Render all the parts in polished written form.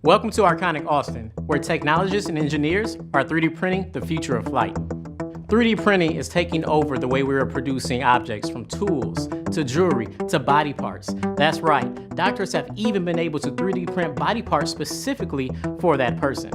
Welcome to Arconic Austin, where technologists and engineers are 3D printing the future of flight. 3D printing is taking over the way we are producing objects, from tools to jewelry to body parts. That's right, doctors have even been able to 3D print body parts specifically for that person.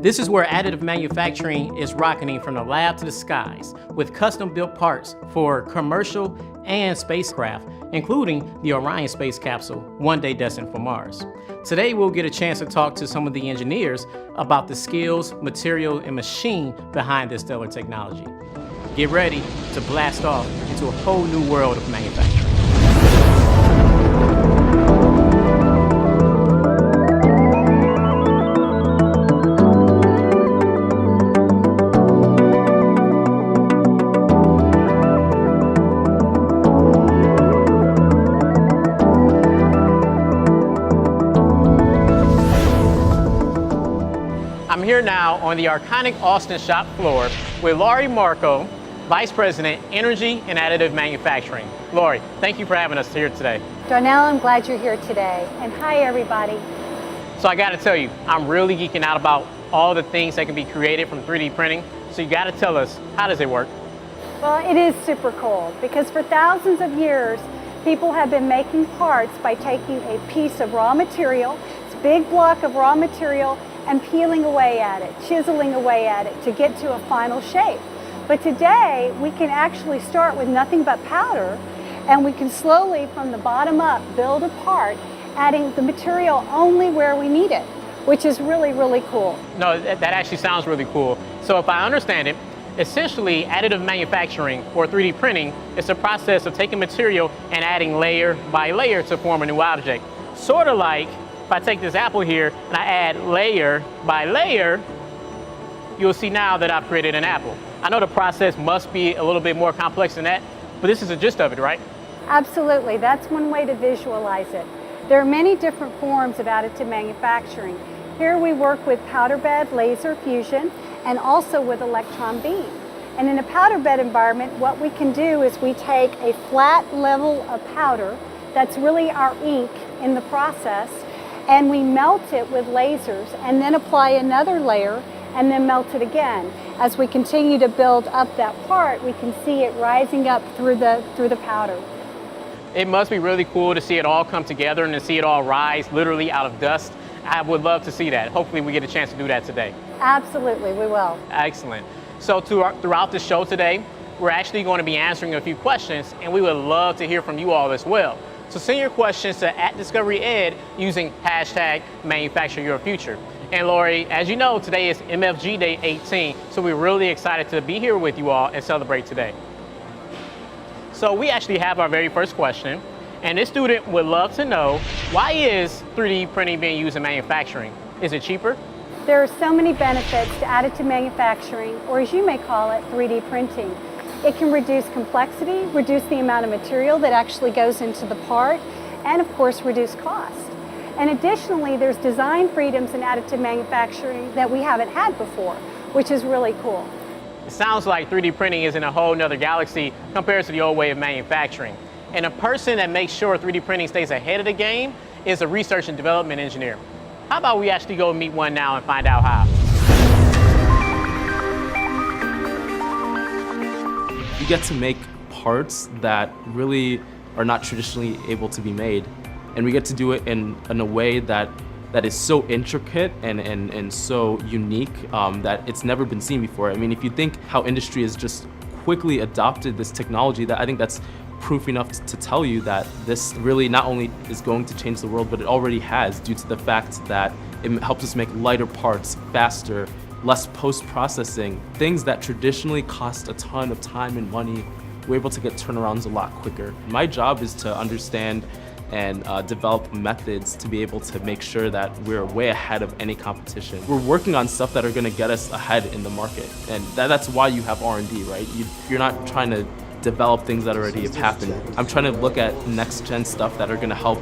This is where additive manufacturing is rocketing from the lab to the skies, with custom-built parts for commercial and spacecraft, including the Orion space capsule, one day destined for Mars. Today, we'll get a chance to talk to some of the engineers about the skills, material, and machine behind this stellar technology. Get ready to blast off into a whole new world of manufacturing. I'm here now on the Arconic Austin shop floor with Laurie Marco, Vice President, Energy and Additive Manufacturing. Laurie, thank you for having us here today. Darnell, I'm glad you're here today. And hi, everybody. So I gotta tell you, I'm really geeking out about all the things that can be created from 3D printing. So you gotta tell us, how does it work? Well, it is super cool because for thousands of years, people have been making parts by taking a piece of raw material, it's a big block of raw material, and peeling away at it, chiseling away at it to get to a final shape. But today, we can actually start with nothing but powder, and we can slowly, from the bottom up, build a part, adding the material only where we need it, which is really, really cool. No, that actually sounds really cool. So if I understand it, essentially additive manufacturing, or 3D printing, is the process of taking material and adding layer by layer to form a new object. Sort of like, if I take this apple here and I add layer by layer, you'll see now that I've created an apple. I know the process must be a little bit more complex than that, but this is the gist of it, right? Absolutely, that's one way to visualize it. There are many different forms of additive manufacturing. Here we work with powder bed laser fusion and also with electron beam. And in a powder bed environment, what we can do is we take a flat level of powder, that's really our ink in the process, and we melt it with lasers and then apply another layer and then melt it again. As we continue to build up that part, we can see it rising up through the powder. It must be really cool to see it all come together and to see it all rise literally out of dust. I would love to see that. Hopefully we get a chance to do that today. Absolutely, we will. Excellent. So throughout the show today, we're actually going to be answering a few questions, and we would love to hear from you all as well. So send your questions to @DiscoveryEd using #ManufactureYourFuture. And Laurie, as you know, today is MFG Day 18, so we're really excited to be here with you all and celebrate today. So we actually have our very first question, and this student would love to know, why is 3D printing being used in manufacturing? Is it cheaper? There are so many benefits to additive manufacturing, or as you may call it, 3D printing. It can reduce complexity, reduce the amount of material that actually goes into the part, and of course reduce cost. And additionally, there's design freedoms in additive manufacturing that we haven't had before, which is really cool. It sounds like 3D printing is in a whole nother galaxy compared to the old way of manufacturing. And a person that makes sure 3D printing stays ahead of the game is a research and development engineer. How about we actually go meet one now and find out how? You get to make parts that really are not traditionally able to be made. And we get to do it in a way that is so intricate and so unique that it's never been seen before. I mean, if you think how industry has just quickly adopted this technology, that I think that's proof enough to tell you that this really not only is going to change the world, but it already has, due to the fact that it helps us make lighter parts faster, less post-processing. Things that traditionally cost a ton of time and money, we're able to get turnarounds a lot quicker. My job is to understand and develop methods to be able to make sure that we're way ahead of any competition. We're working on stuff that are gonna get us ahead in the market. And that's why you have R&D, right? You're not trying to develop things that already have happened. I'm trying to look at next gen stuff that are gonna help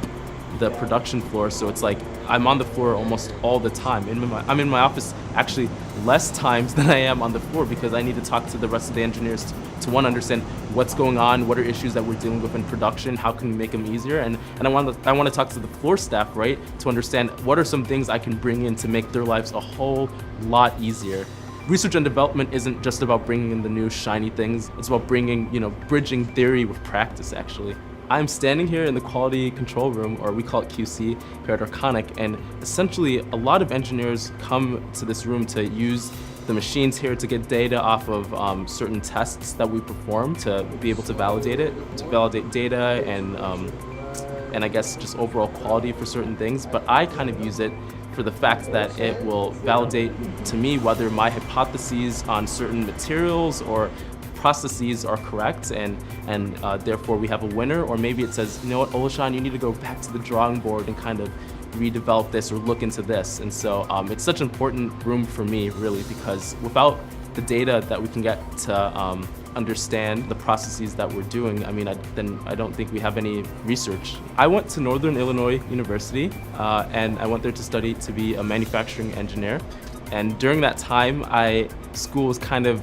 the production floor, so it's like I'm on the floor almost all the time. I'm in my office actually less times than I am on the floor because I need to talk to the rest of the engineers to one, understand what's going on, what are issues that we're dealing with in production, how can we make them easier, and I want to talk to the floor staff, right, to understand what are some things I can bring in to make their lives a whole lot easier. Research and development isn't just about bringing in the new shiny things, it's about bringing, bridging theory with practice actually. I'm standing here in the quality control room, or we call it QC here at Arconic, and essentially a lot of engineers come to this room to use the machines here to get data off of certain tests that we perform to be able to validate it, to validate data and I guess just overall quality for certain things. But I kind of use it for the fact that it will validate to me whether my hypotheses on certain materials or processes are correct, and therefore we have a winner. Or maybe it says, you know what, Oluseun, you need to go back to the drawing board and kind of redevelop this or look into this. And so it's such an important room for me, really, because without the data that we can get to understand the processes that we're doing, then I don't think we have any research. I went to Northern Illinois University, and I went there to study to be a manufacturing engineer. And during that time, school was kind of,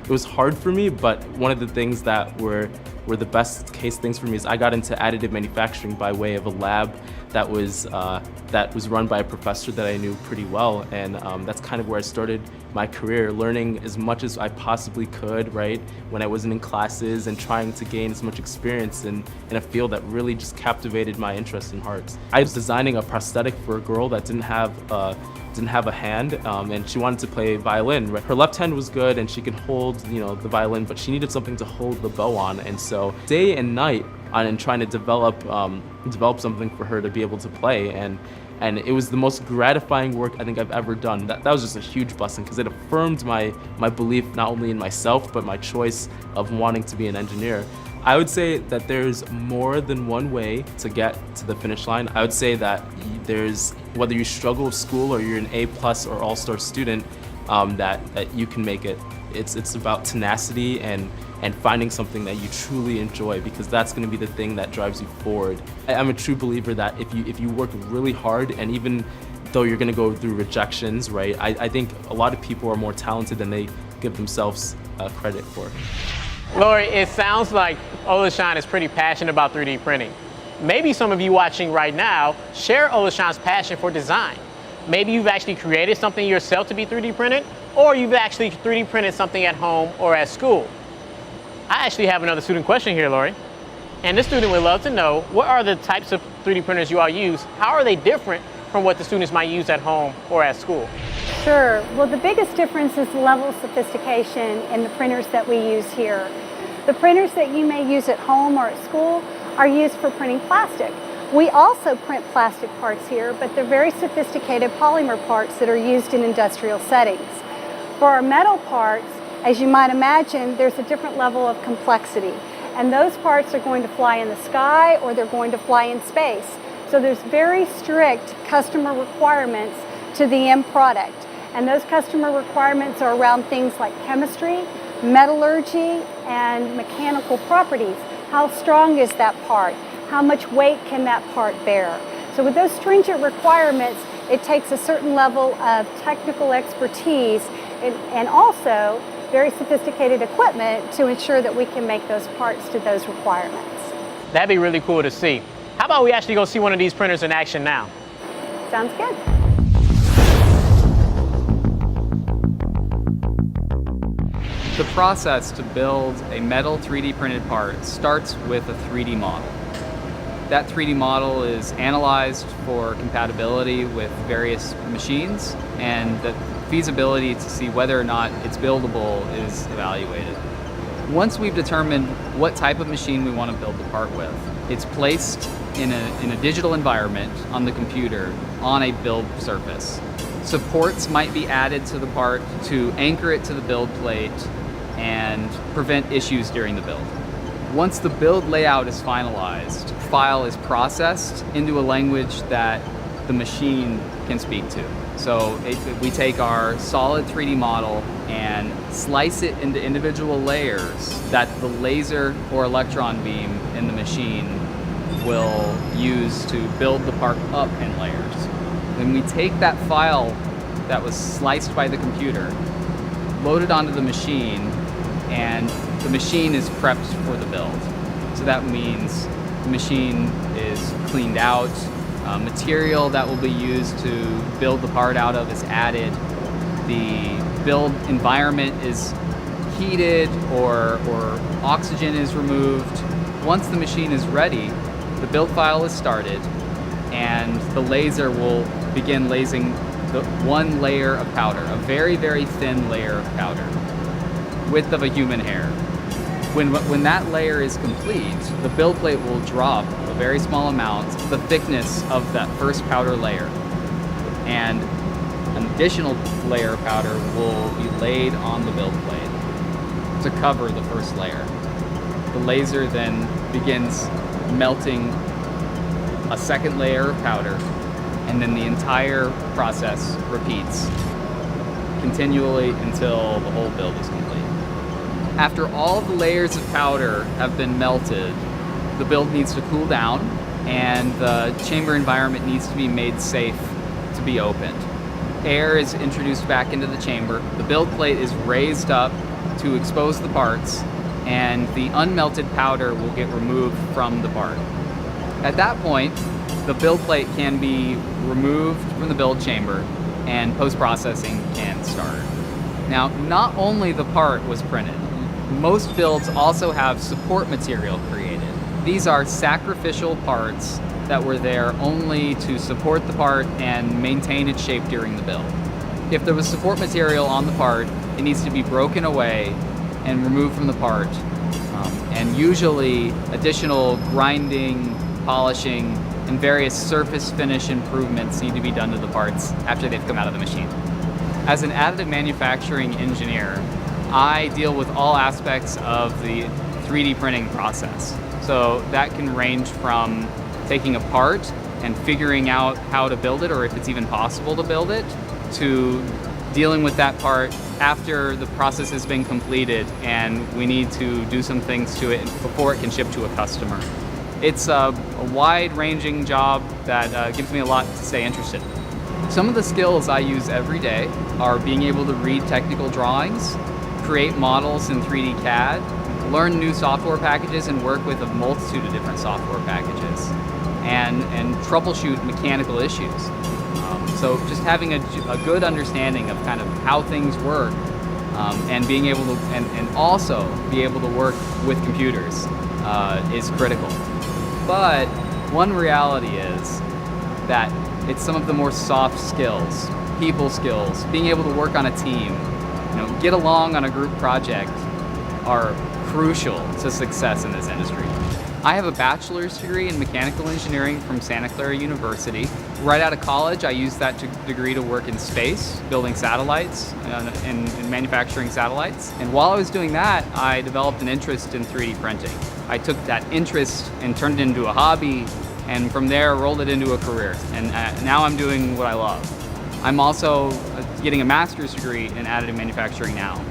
it was hard for me, but one of the things that were the best case things for me is I got into additive manufacturing by way of a lab that was run by a professor that I knew pretty well, and that's kind of where I started my career, learning as much as I possibly could, right, when I wasn't in classes, and trying to gain as much experience in a field that really just captivated my interest and heart. I was designing a prosthetic for a girl that didn't have a hand, and she wanted to play violin. Her left hand was good and she could hold, the violin, but she needed something to hold the bow on. And so day and night on trying to develop something for her to be able to play, and it was the most gratifying work I think I've ever done. That was just a huge blessing because it affirmed my belief not only in myself but my choice of wanting to be an engineer. I would say that there's more than one way to get to the finish line. I would say that whether you struggle with school or you're an A+ or all-star student, that you can make it. It's about tenacity and finding something that you truly enjoy, because that's going to be the thing that drives you forward. I'm a true believer that if you work really hard, and even though you're going to go through rejections, right, I think a lot of people are more talented than they give themselves credit for. Lori, it sounds like Oluseun is pretty passionate about 3D printing. Maybe some of you watching right now share Oluseun's passion for design. Maybe you've actually created something yourself to be 3D printed, or you've actually 3D printed something at home or at school. I actually have another student question here, Lori. And this student would love to know, what are the types of 3D printers you all use? How are they different from what the students might use at home or at school? Sure. Well, the biggest difference is the level of sophistication in the printers that we use here. The printers that you may use at home or at school are used for printing plastic. We also print plastic parts here, but they're very sophisticated polymer parts that are used in industrial settings. For our metal parts, as you might imagine, there's a different level of complexity. And those parts are going to fly in the sky or they're going to fly in space. So there's very strict customer requirements to the end product. And those customer requirements are around things like chemistry, metallurgy, and mechanical properties. How strong is that part? How much weight can that part bear? So with those stringent requirements, it takes a certain level of technical expertise and also very sophisticated equipment to ensure that we can make those parts to those requirements. That'd be really cool to see. How about we actually go see one of these printers in action now? Sounds good. The process to build a metal 3D printed part starts with a 3D model. That 3D model is analyzed for compatibility with various machines, and the feasibility to see whether or not it's buildable is evaluated. Once we've determined what type of machine we want to build the part with, it's placed in a digital environment on the computer on a build surface. Supports might be added to the part to anchor it to the build plate and prevent issues during the build. Once the build layout is finalized, the file is processed into a language that the machine can speak to. So we take our solid 3D model and slice it into individual layers that the laser or electron beam in the machine will use to build the part up in layers. Then we take that file that was sliced by the computer, load it onto the machine, and the machine is prepped for the build. So that means the machine is cleaned out, material that will be used to build the part out of is added, the build environment is heated or oxygen is removed. Once the machine is ready, the build file is started, and the laser will begin lasing the one layer of powder, a very, very thin layer of powder, width of a human hair. When that layer is complete, the build plate will drop a very small amount, the thickness of that first powder layer. And an additional layer of powder will be laid on the build plate to cover the first layer. The laser then begins melting a second layer of powder, and then the entire process repeats continually until the whole build is complete. After all of the layers of powder have been melted, the build needs to cool down, and the chamber environment needs to be made safe to be opened. Air is introduced back into the chamber, the build plate is raised up to expose the parts, and the unmelted powder will get removed from the part. At that point, the build plate can be removed from the build chamber and post-processing can start. Now, not only the part was printed, most builds also have support material created. These are sacrificial parts that were there only to support the part and maintain its shape during the build. If there was support material on the part, it needs to be broken away and removed from the part. And usually additional grinding, polishing, and various surface finish improvements need to be done to the parts after they've come out of the machine. As an additive manufacturing engineer, I deal with all aspects of the 3D printing process. So that can range from taking a part and figuring out how to build it, or if it's even possible to build it, to dealing with that part after the process has been completed and we need to do some things to it before it can ship to a customer. It's a wide-ranging job that gives me a lot to stay interested in. Some of the skills I use every day are being able to read technical drawings, create models in 3D CAD, learn new software packages and work with a multitude of different software packages, and troubleshoot mechanical issues. So just having a good understanding of kind of how things work, and being able to, and also be able to work with computers is critical. But one reality is that it's some of the more soft skills, people skills, being able to work on a team, get along on a group project are crucial to success in this industry. I have a bachelor's degree in mechanical engineering from Santa Clara University. Right out of college, I used that degree to work in space, building satellites and manufacturing satellites. And while I was doing that, I developed an interest in 3D printing. I took that interest and turned it into a hobby, and from there rolled it into a career. And now I'm doing what I love. I'm also getting a master's degree in additive manufacturing now.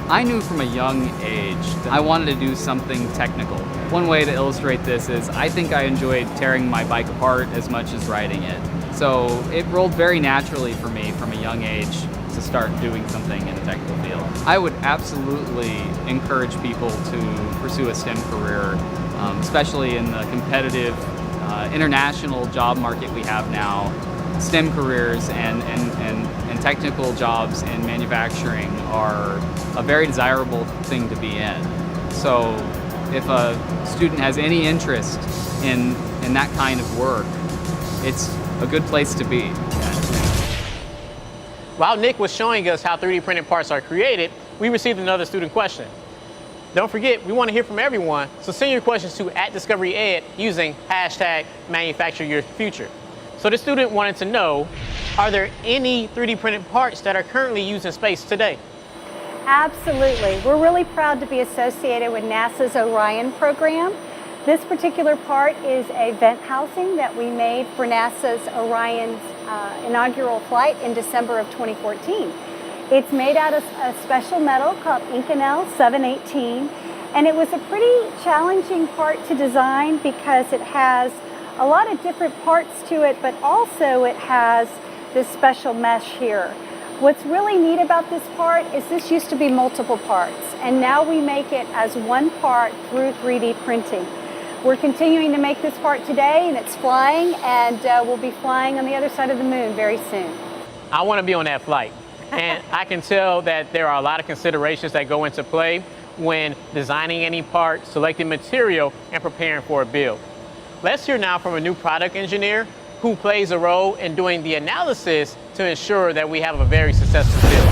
I knew from a young age that I wanted to do something technical. One way to illustrate this is I think I enjoyed tearing my bike apart as much as riding it. So it rolled very naturally for me from a young age to start doing something in a technical field. I would absolutely encourage people to pursue a STEM career, especially in the competitive international job market we have now. STEM careers and technical jobs in manufacturing are a very desirable thing to be in. So if a student has any interest in that kind of work, it's a good place to be. While Nick was showing us how 3D printed parts are created, we received another student question. Don't forget, we want to hear from everyone, so send your questions to @DiscoveryEd using #ManufactureYourFuture. So the student wanted to know, are there any 3D printed parts that are currently used in space today? Absolutely. We're really proud to be associated with NASA's Orion program. This particular part is a vent housing that we made for NASA's Orion's inaugural flight in December of 2014. It's made out of a special metal called Inconel 718, And it was a pretty challenging part to design because it has a lot of different parts to it, but also it has this special mesh here. What's really neat about this part is this used to be multiple parts, and now we make it as one part through 3D printing. We're continuing to make this part today, and it's flying, and we'll be flying on the other side of the moon very soon. I want to be on that flight, and I can tell that there are a lot of considerations that go into play when designing any part, selecting material, and preparing for a build. Let's hear now from a new product engineer who plays a role in doing the analysis to ensure that we have a very successful build.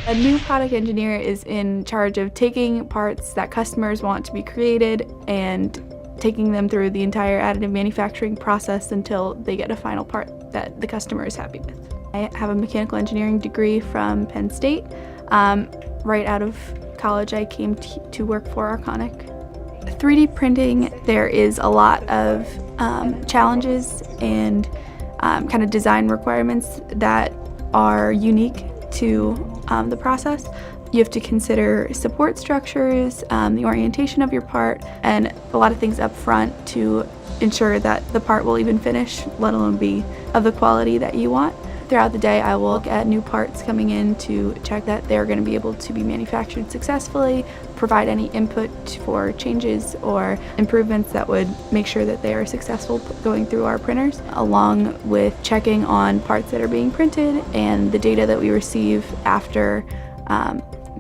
A new product engineer is in charge of taking parts that customers want to be created and taking them through the entire additive manufacturing process until they get a final part that the customer is happy with. I have a mechanical engineering degree from Penn State. Right out of college, I came to work for Arconic. 3D printing, there is a lot of challenges and kind of design requirements that are unique to the process. You have to consider support structures, the orientation of your part, and a lot of things up front to ensure that the part will even finish, let alone be of the quality that you want. Throughout the day, I will look at new parts coming in to check that they're going to be able to be manufactured successfully, provide any input for changes or improvements that would make sure that they are successful going through our printers, along with checking on parts that are being printed and the data that we receive after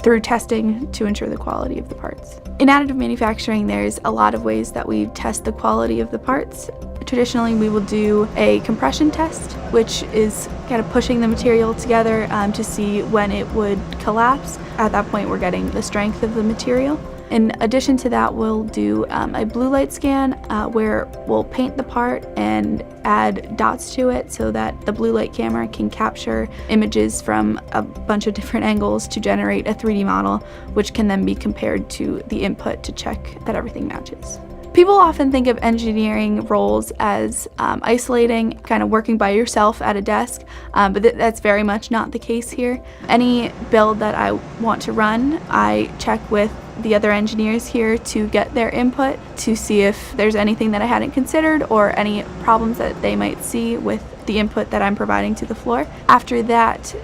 through testing to ensure the quality of the parts. In additive manufacturing, there's a lot of ways that we test the quality of the parts. Traditionally, we will do a compression test, which is kind of pushing the material together to see when it would collapse. At that point, we're getting the strength of the material. In addition to that, we'll do a blue light scan where we'll paint the part and add dots to it so that the blue light camera can capture images from a bunch of different angles to generate a 3D model, which can then be compared to the input to check that everything matches. People often think of engineering roles as isolating, kind of working by yourself at a desk, but that's very much not the case here. Any build that I want to run, I check with the other engineers here to get their input to see if there's anything that I hadn't considered or any problems that they might see with the input that I'm providing to the floor. After that,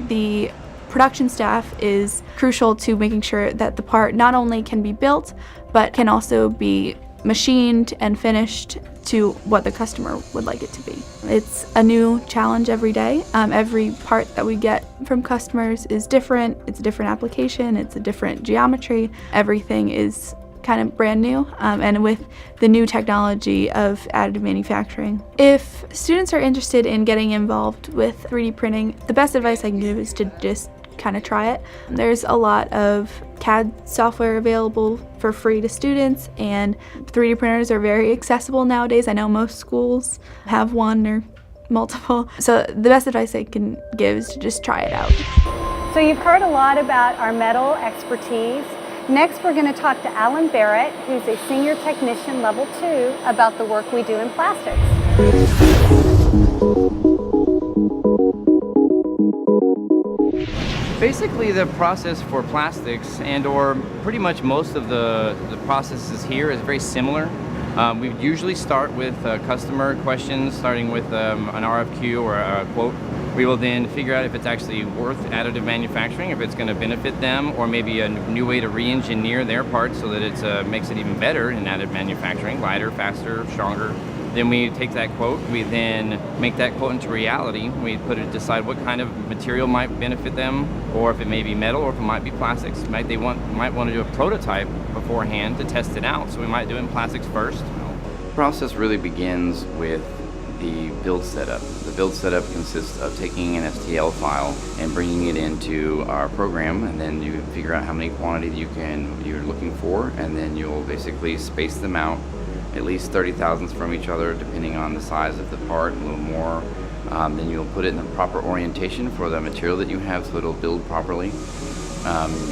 the production staff is crucial to making sure that the part not only can be built, but can also be machined and finished to what the customer would like it to be. It's a new challenge every day. Every part that we get from customers is different. It's a different application. It's a different geometry. Everything is kind of brand new, and with the new technology of additive manufacturing. If students are interested in getting involved with 3D printing, the best advice I can give is to just kind of try it. There's a lot of CAD software available for free to students, and 3D printers are very accessible nowadays. I know most schools have one or multiple. So the best advice I can give is to just try it out. So you've heard a lot about our metal expertise. Next, we're going to talk to Alan Barrett, who's a senior technician level 2, about the work we do in plastics. Basically, the process for plastics or pretty much most of the processes here is very similar. We usually start with customer questions, starting with an RFQ or a quote. We will then figure out if it's actually worth additive manufacturing, if it's going to benefit them, or maybe a new way to re-engineer their parts so that it makes it even better in additive manufacturing, lighter, faster, stronger. Then we take that quote, we then make that quote into reality. We decide what kind of material might benefit them, or if it may be metal, or if it might be plastics. Might want to do a prototype beforehand to test it out, so we might do it in plastics first. The process really begins with the build setup. The build setup consists of taking an STL file and bringing it into our program, and then you figure out how many quantity you're looking for, and then you'll basically space them out at least 30 thousandths from each other, depending on the size of the part, a little more. Then you'll put it in the proper orientation for the material that you have so it'll build properly.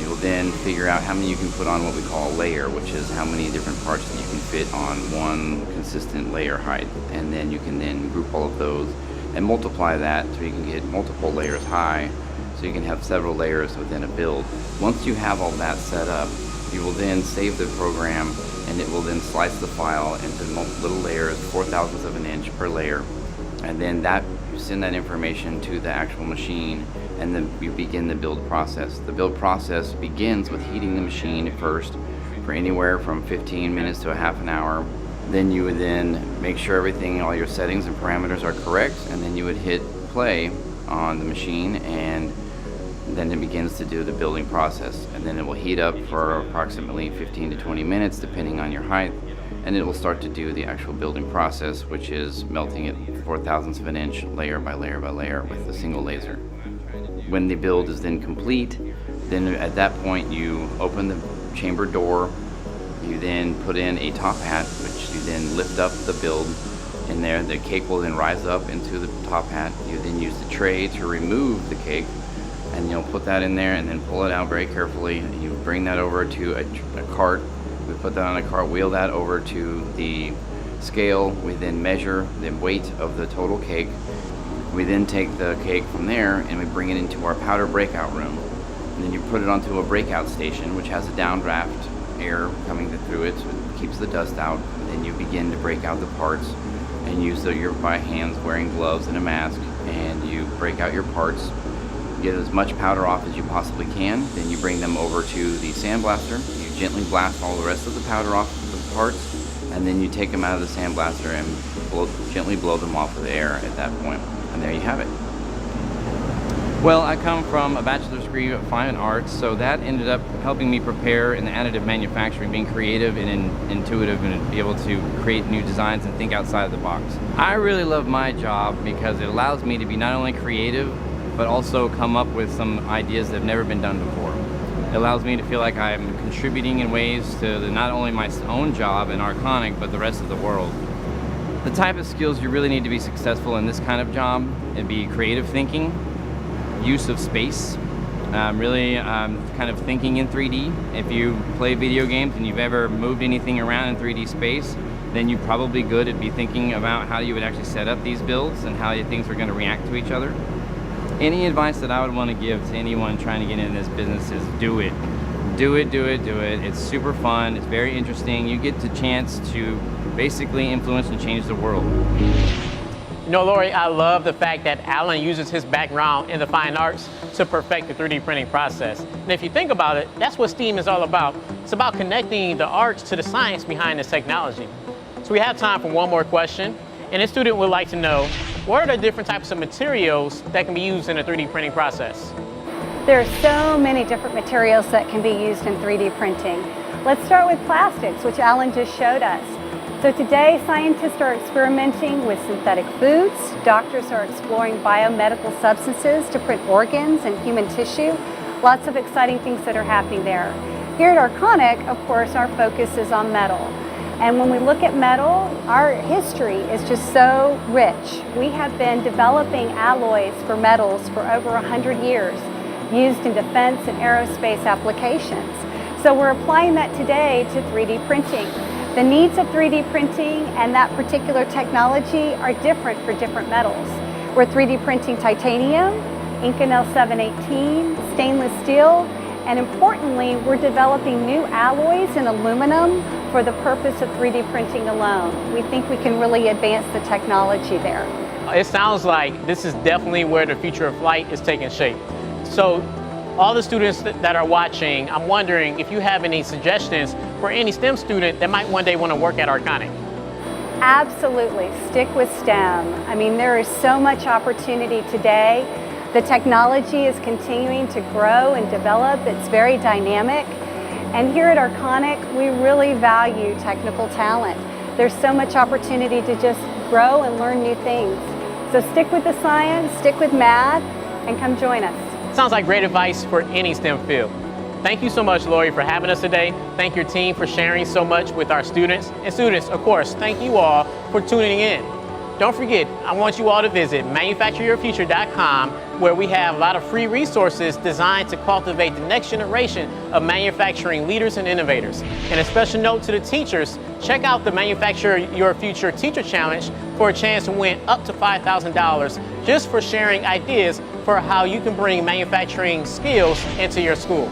You'll then figure out how many you can put on what we call a layer, which is how many different parts that you can fit on one consistent layer height. And then you can then group all of those and multiply that so you can get multiple layers high, so you can have several layers within a build. Once you have all that set up, you will then save the program, and it will then slice the file into little layers, 4/1000ths of an inch per layer, and then you send that information to the actual machine, and then you begin the build process. The build process begins with heating the machine first for anywhere from 15 minutes to a half an hour. Then you would then make sure everything, all your settings and parameters are correct, and then you would hit play on the machine, and then it begins to do the building process. And then it will heat up for approximately 15 to 20 minutes depending on your height, and it will start to do the actual building process, which is melting it 4/1000ths of an inch layer by layer by layer with a single laser. When the build is then complete, then at that point you open the chamber door. You then put in a top hat, which you then lift up the build in there. The cake will then rise up into the top hat. You then use the tray to remove the cake, and you'll put that in there and then pull it out very carefully. You bring that over to a cart. We put that on a cart, wheel that over to the scale. We then measure the weight of the total cake. We then take the cake from there and we bring it into our powder breakout room. And then you put it onto a breakout station, which has a downdraft air coming through it, so it keeps the dust out. And then you begin to break out the parts and use your by hands, wearing gloves and a mask, and you break out your parts. Get as much powder off as you possibly can. Then you bring them over to the sandblaster. You gently blast all the rest of the powder off the parts, and then you take them out of the sandblaster and gently blow them off with air at that point. And there you have it. Well, I come from a bachelor's degree of fine arts, so that ended up helping me prepare in the additive manufacturing, being creative and intuitive, and be able to create new designs and think outside of the box. I really love my job because it allows me to be not only creative, but also come up with some ideas that have never been done before. It allows me to feel like I'm contributing in ways to not only my own job in Arconic, but the rest of the world. The type of skills you really need to be successful in this kind of job would be creative thinking, use of space, kind of thinking in 3D. If you play video games and you've ever moved anything around in 3D space, then you're probably good at be thinking about how you would actually set up these builds and how things are going to react to each other. Any advice that I would want to give to anyone trying to get into this business is do it. Do it, do it, do it. It's super fun. It's very interesting. You get the chance to basically influence and change the world. You know, Lori, I love the fact that Alan uses his background in the fine arts to perfect the 3D printing process. And if you think about it, that's what STEAM is all about. It's about connecting the arts to the science behind this technology. So we have time for one more question. And this student would like to know, what are the different types of materials that can be used in a 3D printing process? There are so many different materials that can be used in 3D printing. Let's start with plastics, which Alan just showed us. So today, scientists are experimenting with synthetic foods. Doctors are exploring biomedical substances to print organs and human tissue. Lots of exciting things that are happening there. Here at Arconic, of course, our focus is on metal. And when we look at metal, our history is just so rich. We have been developing alloys for metals for over 100 years, used in defense and aerospace applications. So we're applying that today to 3D printing. The needs of 3D printing and that particular technology are different for different metals. We're 3D printing titanium, Inconel 718, stainless steel, and importantly, we're developing new alloys in aluminum for the purpose of 3D printing alone. We think we can really advance the technology there. It sounds like this is definitely where the future of flight is taking shape. So all the students that are watching, I'm wondering if you have any suggestions for any STEM student that might one day want to work at Arconic. Absolutely, stick with STEM. I mean, there is so much opportunity today. The technology is continuing to grow and develop. It's very dynamic. And here at Arconic, we really value technical talent. There's so much opportunity to just grow and learn new things. So stick with the science, stick with math, and come join us. Sounds like great advice for any STEM field. Thank you so much, Lori, for having us today. Thank your team for sharing so much with our students. And students, of course, thank you all for tuning in. Don't forget, I want you all to visit manufactureyourfuture.com, where we have a lot of free resources designed to cultivate the next generation of manufacturing leaders and innovators. And a special note to the teachers, check out the Manufacture Your Future Teacher Challenge for a chance to win up to $5,000 just for sharing ideas for for how you can bring manufacturing skills into your school.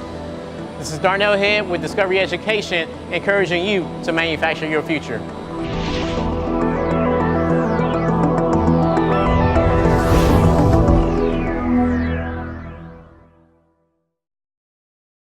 This is Darnell Head with Discovery Education, encouraging you to manufacture your future.